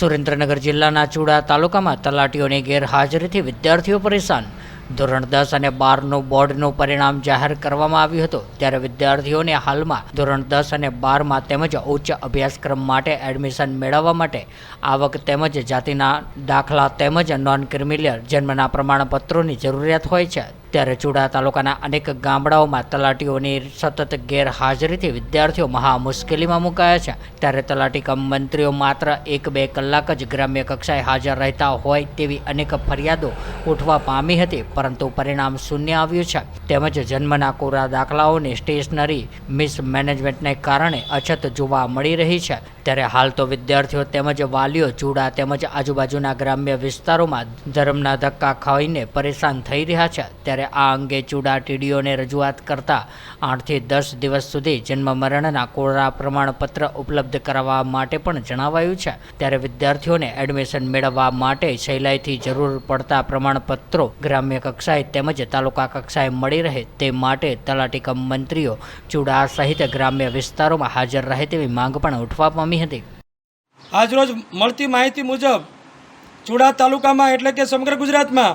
સુરેન્દ્રનગર જિલ્લાના ચુડા તાલુકામાં તલાટીઓની ગેરહાજરીથી વિદ્યાર્થીઓ પરેશાન। ધોરણ 10 અને 12નું બોર્ડનું પરિણામ જાહેર કરવામાં આવ્યું હતું, ત્યારે વિદ્યાર્થીઓને હાલમાં ધોરણ 10 અને 12માં તેમજ ઉચ્ચ અભ્યાસક્રમ માટે એડમિશન મેળવવા માટે આવક તેમજ જાતિના દાખલા તેમજ નોન ક્રિમિલિયર જન્મના પ્રમાણપત્રોની જરૂરિયાત હોય છે। ત્યારે ચુડા તાલુકાના અનેક ગામડાઓમાં તલાટીઓની સતત ગેરહાજરીથી વિદ્યાર્થીઓ મહા મુશ્કેલીમાં મુકાયા છે। ત્યારે તલાટી કમ મંત્રીઓ માત્ર 1-2 કલાક જ ગ્રામ્ય કક્ષાએ હાજર રહેતા હોય તેવી અનેક ફરિયાદો ઉઠવા પામી હતી, પરંતુ પરિણામ શૂન્ય આવ્યું છે। તેમજ જન્મના કોરા દાખલાઓની સ્ટેશનરી મિસમેનેજમેન્ટને કારણે અછત જોવા મળી રહી છે। ત્યારે હાલ તો વિદ્યાર્થીઓ તેમજ વાલીઓ ચુડા તેમજ આજુબાજુના ગ્રામ્ય વિસ્તારોમાં ધર્મના ધક્કા ખાઈને પરેશાન થઈ રહ્યા છે। ત્યારે આ અંગે ચુડા ટીડીઓને રજૂઆત કરતા 8 થી 10 દિવસ સુધી જન્મ મરણના કોરા પ્રમાણપત્ર ઉપલબ્ધ કરાવવા માટે પણ જણાવાયું છે। ત્યારે વિદ્યાર્થીઓને એડમિશન મેળવવા માટે સહેલાઈથી જરૂર પડતા પ્રમાણપત્રો ગ્રામ્ય કક્ષાએ તેમજ તાલુકા કક્ષાએ મળી રહે તે માટે તલાટી કમ મંત્રીઓ ચુડા સહિત ગ્રામ્ય વિસ્તારોમાં હાજર રહે તેવી માંગ પણ ઉઠવા પામી હતી। આજરોજ મળતી માહિતી મુજબ ચુડા તાલુકામાં એટલે કે સમગ્ર ગુજરાતમાં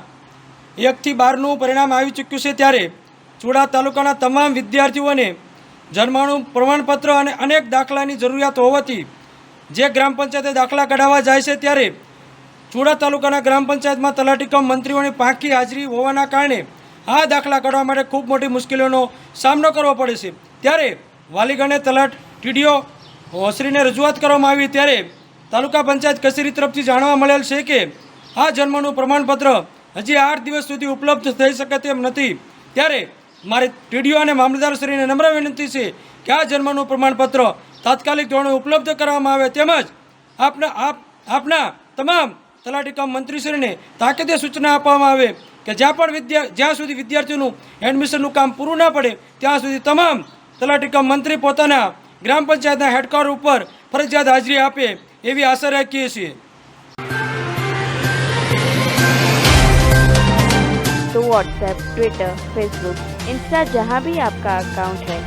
1 થી 12નું પરિણામ આવી ચૂક્યું છે। ત્યારે ચુડા તાલુકાના તમામ વિદ્યાર્થીઓને જન્મનું પ્રમાણપત્ર અને અનેક દાખલાની જરૂરિયાત હોવાથી જે ગ્રામ પંચાયતે દાખલા કઢાવવા જાય છે, ત્યારે ચુડા તાલુકાના ગ્રામ પંચાયતમાં તલાટી કમ મંત્રીઓની પાંખી હાજરી હોવાના કારણે આ દાખલા કાઢવા માટે ખૂબ મોટી મુશ્કેલીઓનો સામનો કરવો પડે છે। ત્યારે વાલીગણે ટીડીઓ શ્રીને રજૂઆત કરવામાં આવી, ત્યારે તાલુકા પંચાયત કચેરી તરફથી જાણવા મળેલ છે કે આ જન્મનું પ્રમાણપત્ર હજી 8 દિવસ સુધી ઉપલબ્ધ થઈ શકે તેમ નથી। ત્યારે મારી ટીડીઓ અને મામલતદારશ્રીને નમ્ર વિનંતી છે કે આ જન્મનું પ્રમાણપત્ર તાત્કાલિક ધોરણે ઉપલબ્ધ કરવામાં આવે, તેમજ આપના તમામ તલાટી કમ મંત્રીશ્રીને તાકીદે સૂચના આપવામાં આવે કે જ્યાં સુધી વિદ્યાર્થીઓનું એડમિશનનું કામ પૂરું ના પડે ત્યાં સુધી તમામ તલાટી કમ મંત્રી પોતાના ગ્રામ પંચાયતના હેડક્વાર્ટર ઉપર ફરજિયાત હાજરી આપે એવી આશા રાખીએ છીએ। तो व्हाट्सएप, ट्विटर, फेसबुक, इंस्टा जहाँ भी आपका अकाउंट है,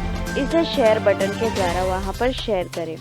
इसे शेयर बटन के द्वारा वहाँ पर शेयर करें।